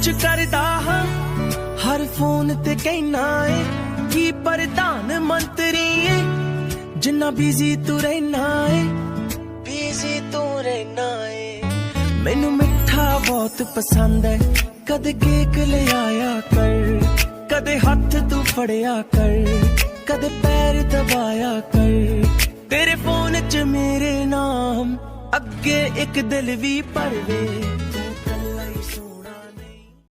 ਕੁਛ ਕਰਦਾ ਹਾਂ ਹਰ ਫੋਨ ਤੇ ਕਹਿਣਾ ਏ ਕੀ ਪ੍ਰਧਾਨ ਮੰਤਰੀ ਏ ਜਿੰਨਾ ਬਿਜ਼ੀ ਤੂੰ ਰਹਿਣਾ ਏ ਬਿਜ਼ੀ ਤੂੰ ਰਹਿਣਾ ਏ ਮੈਨੂੰ ਮਿੱਠਾ ਬਹੁਤ ਪਸੰਦ ਹੈ ਕਦੇ ਕੇਕ ਲੈ ਆਇਆ ਕਰ ਕਦੇ ਹੱਥ ਤੂੰ ਫੜਿਆ ਕਰ ਕਦੇ ਪੈਰ ਦਬਾਇਆ ਕਰ ਤੇਰੇ ਫੋਨ 'ਚ ਮੇਰੇ ਨਾਮ ਅੱਗੇ ਇੱਕ ਦਿਲ ਵੀ ਭਰਵੇ